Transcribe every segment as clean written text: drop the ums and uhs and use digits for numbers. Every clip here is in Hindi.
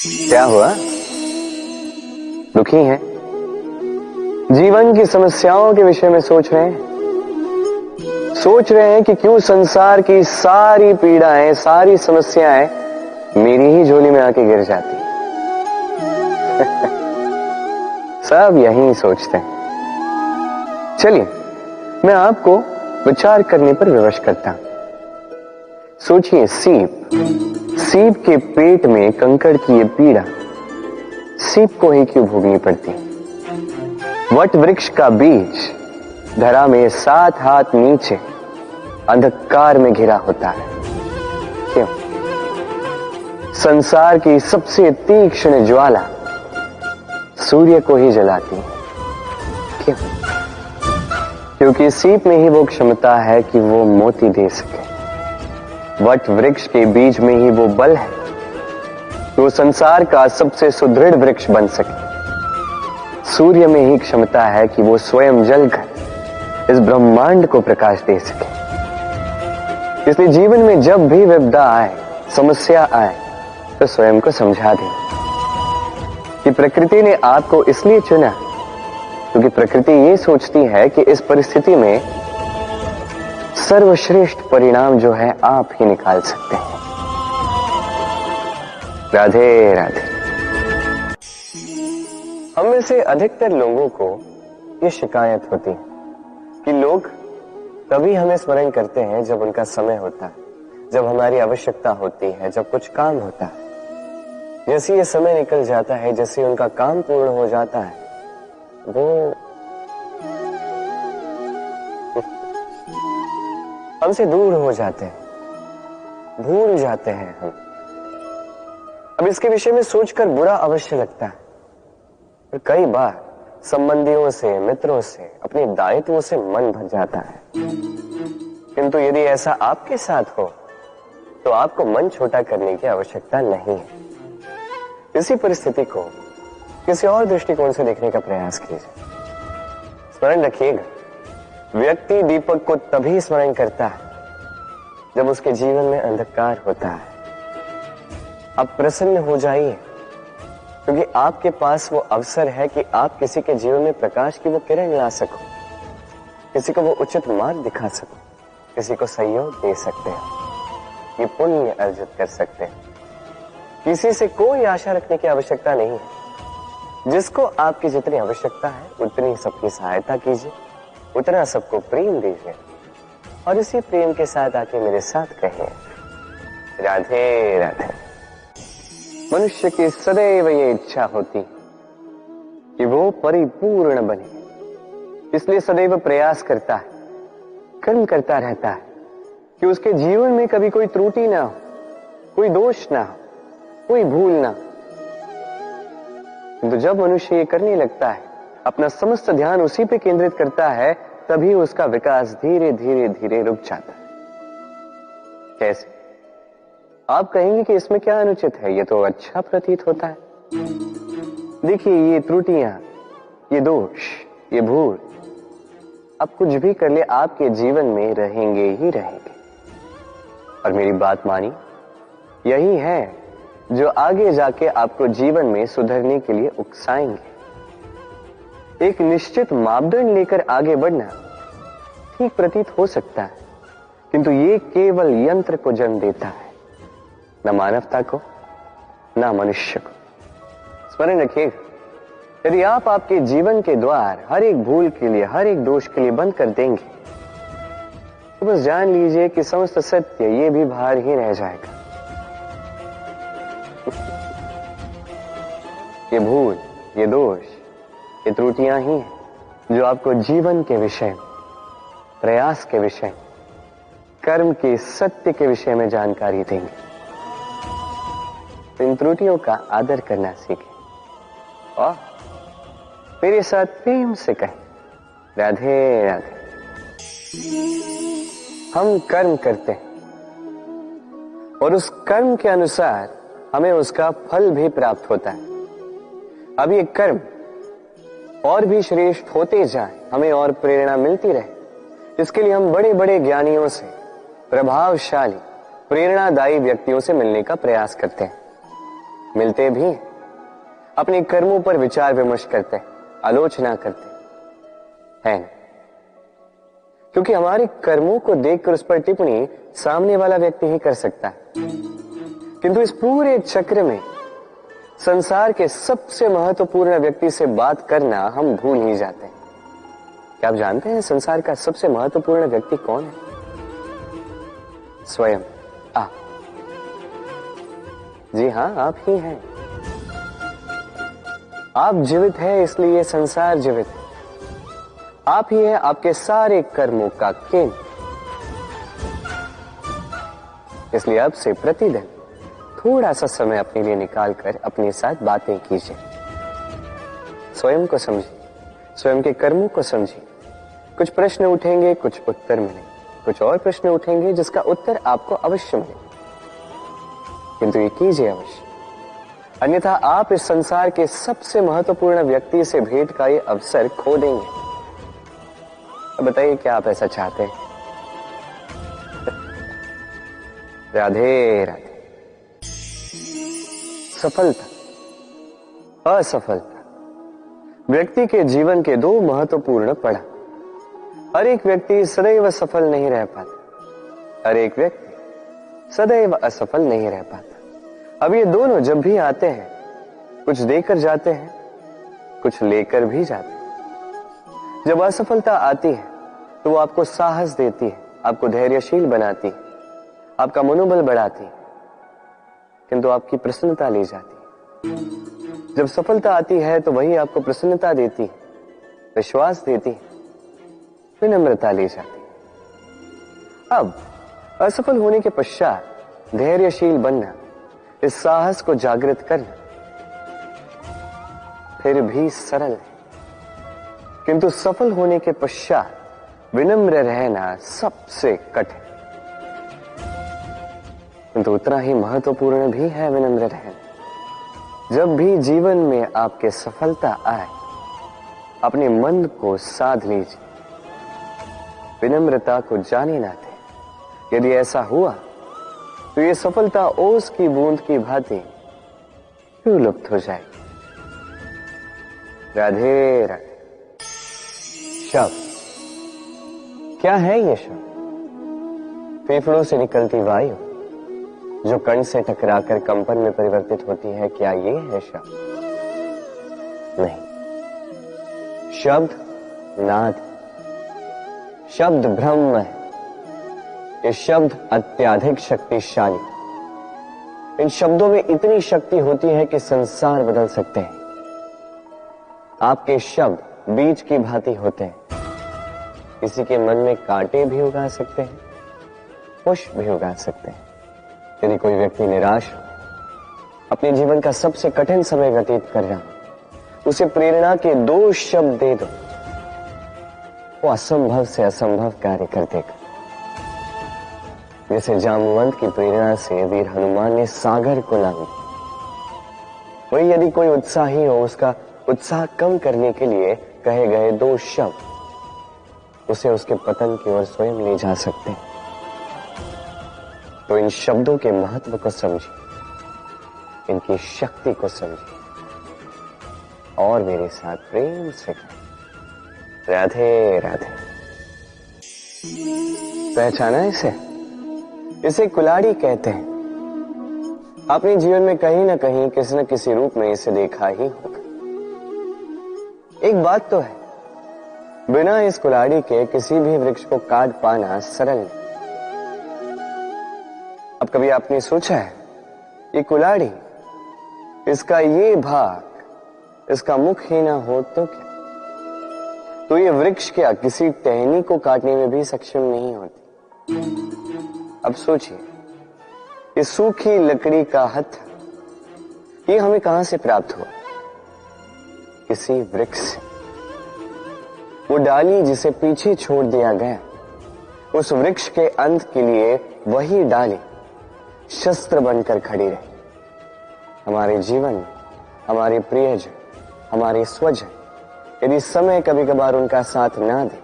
क्या हुआ? दुखी हैं? जीवन की समस्याओं के विषय में सोच रहे हैं? सोच रहे हैं कि क्यों संसार की सारी पीड़ाएं, सारी समस्याएं मेरी ही झोली में आके गिर जाती सब यही सोचते हैं। चलिए मैं आपको विचार करने पर विवश करता हूं। सोचिए, सीप के पेट में कंकड़ की ये पीड़ा सीप को ही क्यों भोगनी पड़ती? वट वृक्ष का बीज धरा में 7 हाथ नीचे अंधकार में घिरा होता है, क्यों? संसार की सबसे तीक्ष्ण ज्वाला सूर्य को ही जलाती है, क्यों? क्योंकि सीप में ही वो क्षमता है कि वो मोती दे सके। वट वृक्ष के बीज में ही वो बल है कि वो संसार का सबसे सुदृढ़ वृक्ष बन सके। सूर्य में ही क्षमता है कि वो स्वयं जलकर इस ब्रह्मांड को प्रकाश दे सके। इसलिए जीवन में जब भी विपदा आए, समस्या आए, तो स्वयं को समझा दें कि प्रकृति ने आपको इसलिए चुना क्योंकि प्रकृति ये सोचती है कि इस परिस्थिति में सर्वश्रेष्ठ परिणाम जो है आप ही निकाल सकते हैं। राधे राधे। हम में से अधिकतर लोगों को ये शिकायत होती है कि लोग तभी हमें स्मरण करते हैं जब उनका समय होता है, जब हमारी आवश्यकता होती है, जब कुछ काम होता है। जैसे ये समय निकल जाता है, जैसे उनका काम पूर्ण हो जाता है, वो हमसे दूर हो जाते हैं, भूल जाते हैं हम। अब इसके विषय में सोचकर बुरा अवश्य लगता है। और कई बार संबंधियों से, मित्रों से, अपने दायित्वों से मन भर जाता है। किंतु यदि ऐसा आपके साथ हो तो आपको मन छोटा करने की आवश्यकता नहीं है। इसी परिस्थिति को किसी और दृष्टिकोण से देखने का प्रयास कीजिए। स्मरण रखिएगा, व्यक्ति दीपक को तभी स्मरण करता है जब उसके जीवन में अंधकार होता है। आप प्रसन्न हो जाइए, क्योंकि आपके पास वो अवसर है कि आप किसी के जीवन में प्रकाश की वो किरण ला सको, किसी को वो उचित मार्ग दिखा सको, किसी को सहयोग दे सकते हैं, ये पुण्य अर्जित कर सकते हैं। किसी से कोई आशा रखने की आवश्यकता नहीं है। जिसको आपकी जितनी आवश्यकता है उतनी सबकी सहायता कीजिए, उतना सबको प्रेम दीजिए, और इसी प्रेम के साथ आके मेरे साथ कहिए, राधे राधे। मनुष्य की सदैव ये इच्छा होती कि वो परिपूर्ण बने, इसलिए सदैव प्रयास करता है, कर्म करता रहता है कि उसके जीवन में कभी कोई त्रुटि ना हो, कोई दोष ना हो, कोई भूल ना। तो जब मनुष्य ये करने लगता है, अपना समस्त ध्यान उसी पे केंद्रित करता है, तभी उसका विकास धीरे धीरे धीरे रुक जाता है। कैसे? आप कहेंगे कि इसमें क्या अनुचित है, ये तो अच्छा प्रतीत होता है। देखिए, ये त्रुटियां, ये दोष, ये भूल, अब कुछ भी कर ले आपके जीवन में रहेंगे ही रहेंगे। और मेरी बात मानी, यही है जो आगे जाके आपको जीवन में सुधरने के लिए उकसाएंगे। एक निश्चित मापदंड लेकर आगे बढ़ना ठीक प्रतीत हो सकता है, किंतु ये केवल यंत्र को जन्म देता है, न मानवता को, न मनुष्य को। स्मरण रखिएगा, यदि आप आपके जीवन के द्वार हर एक भूल के लिए, हर एक दोष के लिए बंद कर देंगे, तो बस जान लीजिए कि समस्त सत्य ये भी बाहर ही रह जाएगा। ये भूल, ये दोष, ये त्रुटियां ही हैं जो आपको जीवन के विषय, प्रयास के विषय, कर्म के सत्य के विषय में जानकारी देंगे। इन त्रुटियों का आदर करना सीखें और मेरे साथ प्रेम से कहें, राधे राधे। हम कर्म करते हैं और उस कर्म के अनुसार हमें उसका फल भी प्राप्त होता है। अब ये कर्म और भी श्रेष्ठ होते जाए, हमें और प्रेरणा मिलती रहे, इसके लिए हम बड़े बड़े ज्ञानियों से, प्रभावशाली, प्रेरणादायी व्यक्तियों से मिलने का प्रयास करते हैं। मिलते भी हैं, अपने कर्मों पर विचार विमर्श करते हैं, आलोचना करते हैं, क्योंकि हमारे कर्मों को देखकर उस पर टिप्पणी सामने वाला व्यक्ति ही कर सकता है। किंतु इस पूरे चक्र में संसार के सबसे महत्वपूर्ण व्यक्ति से बात करना हम भूल ही जाते हैं। क्या आप जानते हैं संसार का सबसे महत्वपूर्ण व्यक्ति कौन है? स्वयं आप। जी हां, आप ही हैं। आप जीवित हैं, इसलिए संसार जीवित है। आप ही हैं आपके सारे कर्मों का केंद्र। इसलिए अब से प्रतिदिन थोड़ा सा समय अपने लिए निकालकर अपने साथ बातें कीजिए। स्वयं को समझिए, स्वयं के कर्मों को समझिए। कुछ प्रश्न उठेंगे, कुछ उत्तर मिलेंगे, कुछ और प्रश्न उठेंगे जिसका उत्तर आपको अवश्य मिलेगा, किंतु ये कीजिए अवश्य, अन्यथा आप इस संसार के सबसे महत्वपूर्ण व्यक्ति से भेंट का ये अवसर खो देंगे। अब बताइए, क्या आप ऐसा चाहते हैं? राधे राधे। सफलता, असफलता व्यक्ति के जीवन के दो महत्वपूर्ण पड़ाव। हर एक व्यक्ति सदैव सफल नहीं रह पाता, हर एक व्यक्ति सदैव असफल नहीं रह पाता। अब ये दोनों जब भी आते हैं, कुछ देकर जाते हैं, कुछ लेकर भी जाते हैं। जब असफलता आती है तो वो आपको साहस देती है, आपको धैर्यशील बनाती है, आपका मनोबल बढ़ाती है, किंतु आपकी प्रसन्नता ले जाती है। जब सफलता आती है तो वही आपको प्रसन्नता देती है, विश्वास देती है, विनम्रता ले जाती है। अब असफल होने के पश्चात धैर्यशील बनना, इस साहस को जागृत करना फिर भी सरल है, किंतु सफल होने के पश्चात विनम्र रहना सबसे कठिन, किंतु उतना ही महत्वपूर्ण भी है विनम्र रहना। जब भी जीवन में आपके सफलता आए, अपने मन को साध लीजिए, विनम्रता को जाने ना दें। यदि ऐसा हुआ तो ये सफलता ओस की बूंद की भांति क्यों लुप्त हो जाएगी। राधे राधे। शब्द क्या है? ये शब्द फेफड़ों से निकलती वायु जो कण से टकराकर कंपन में परिवर्तित होती है, क्या ये है शब्द? नहीं, शब्द नाद, शब्द ब्रह्म है। ये शब्द अत्यधिक शक्तिशाली। इन शब्दों में इतनी शक्ति होती है कि संसार बदल सकते हैं। आपके शब्द बीज की भांति होते हैं, किसी के मन में कांटे भी उगा सकते हैं, पुष्प भी उगा सकते हैं। यदि कोई व्यक्ति निराश हो, अपने जीवन का सबसे कठिन समय व्यतीत कर रहा हो, उसे प्रेरणा के दो शब्द दे दो, वो असंभव से असंभव कार्य कर देगा। जैसे जामवंत की प्रेरणा से वीर हनुमान ने सागर को लांघा, वही यदि कोई उत्साही हो, उसका उत्साह कम करने के लिए कहे गए दो शब्द उसे उसके पतन की ओर स्वयं ले जा सकते हैं। तो इन शब्दों के महत्व को समझिए, इनकी शक्ति को समझिए और मेरे साथ प्रेम से कहें राधे राधे। पहचाना इसे? इसे कुल्हाड़ी कहते हैं। अपने जीवन में कहीं ना कहीं किसी न किसी रूप में इसे देखा ही होगा। एक बात तो है, बिना इस कुल्हाड़ी के किसी भी वृक्ष को काट पाना सरल नहीं। अब कभी आपने सोचा है, ये कुल्हाड़ी, इसका ये भाग, इसका मुख ही ना हो तो क्या? तो ये वृक्ष क्या किसी टहनी को काटने में भी सक्षम नहीं होती। अब सोचिए, ये सूखी लकड़ी का हत्था, ये हमें कहां से प्राप्त हुआ? किसी वृक्ष से। वो डाली जिसे पीछे छोड़ दिया गया, उस वृक्ष के अंत के लिए वही डाली शस्त्र बनकर खड़ी रही। हमारे जीवन में हमारे प्रियजन, हमारे स्वजन, यदि समय कभी कभार उनका साथ ना दे,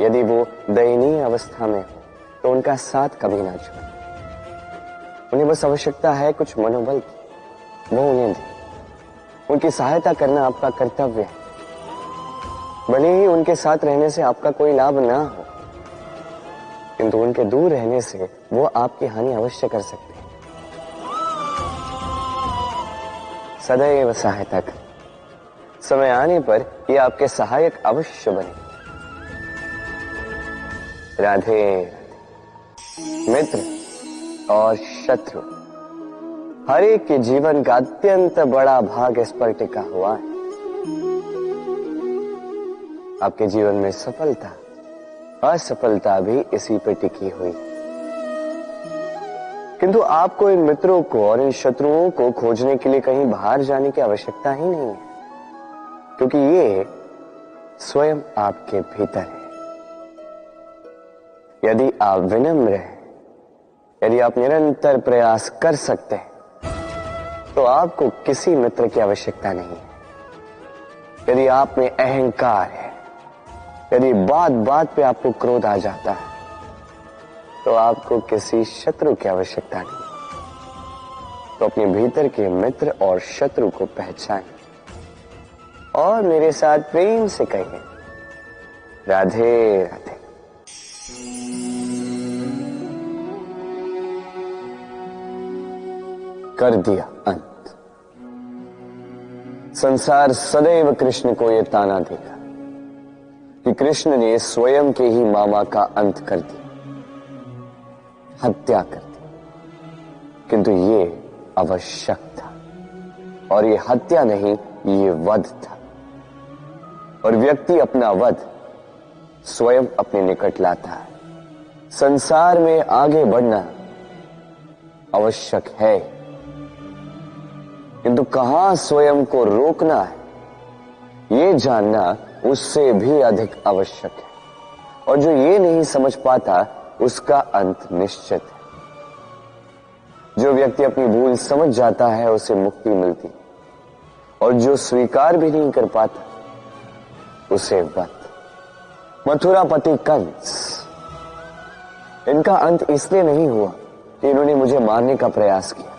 यदि वो दयनीय अवस्था में हो, तो उनका साथ कभी ना छोड़े। उन्हें बस आवश्यकता है कुछ मनोबल की, वो उन्हें दे। उनकी सहायता करना आपका कर्तव्य है, भले ही उनके साथ रहने से आपका कोई लाभ ना हो, किंतु उनके दूर रहने से वो आपकी हानि अवश्य कर सकते हैं। सदैव सहायता कर, समय आने पर ये आपके सहायक अवश्य बने। राधे राधे। मित्र और शत्रु, हर एक के जीवन का अत्यंत बड़ा भाग इस पर टिका हुआ है। आपके जीवन में सफलता असफलता भी इसी पर टिकी हुई, किंतु आपको इन मित्रों को और इन शत्रुओं को खोजने के लिए कहीं बाहर जाने की आवश्यकता ही नहीं है, क्योंकि ये स्वयं आपके भीतर है। यदि आप विनम्र हैं, यदि आप निरंतर प्रयास कर सकते हैं, तो आपको किसी मित्र की आवश्यकता नहीं है। यदि आप में अहंकार है, यदि बात बात पे आपको क्रोध आ जाता है, तो आपको किसी शत्रु की आवश्यकता नहीं। तो अपने भीतर के मित्र और शत्रु को पहचानें और मेरे साथ प्रेम से कहिए, राधे राधे। कर दिया अंत। संसार सदैव कृष्ण को यह ताना देगा कि कृष्ण ने स्वयं के ही मामा का अंत कर दिया, हत्या कर दी, किंतु ये आवश्यक था, और ये हत्या नहीं, ये वध था। और व्यक्ति अपना वध स्वयं अपने निकट लाता है। संसार में आगे बढ़ना आवश्यक है, किंतु कहां स्वयं को रोकना है, ये जानना उससे भी अधिक आवश्यक है। और जो ये नहीं समझ पाता, उसका अंत निश्चित है। जो व्यक्ति अपनी भूल समझ जाता है, उसे मुक्ति मिलती, और जो स्वीकार भी नहीं कर पाता, उसे वध। मथुरापति कंस, इनका अंत इसलिए नहीं हुआ कि इन्होंने मुझे मारने का प्रयास किया,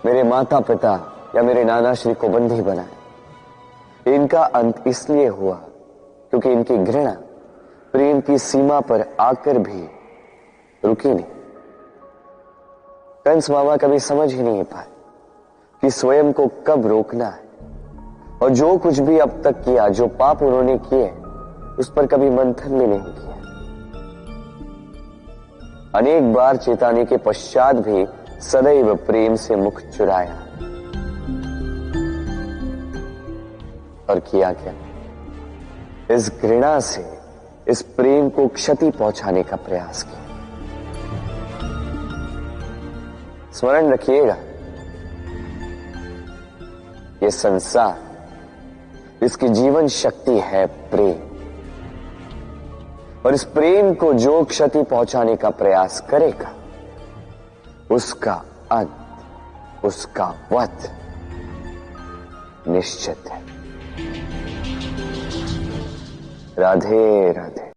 मेरे माता पिता या मेरे नाना श्री को बंदी बनाए। इनका अंत इसलिए हुआ क्योंकि इनकी घृणा प्रेम की सीमा पर आकर भी रुकी नहीं। कंस मामा कभी समझ ही नहीं पाए कि स्वयं को कब रोकना है, और जो कुछ भी अब तक किया, जो पाप उन्होंने किए, उस पर कभी मंथन भी नहीं किया। अनेक बार चेताने के पश्चात भी सदैव प्रेम से मुख चुराया। और किया क्या? इस घृणा से इस प्रेम को क्षति पहुंचाने का प्रयास किया। स्मरण रखिएगा, यह संसार, इसकी जीवन शक्ति है प्रेम, और इस प्रेम को जो क्षति पहुंचाने का प्रयास करेगा, उसका अंत, उसका वध निश्चित है। राधे राधे।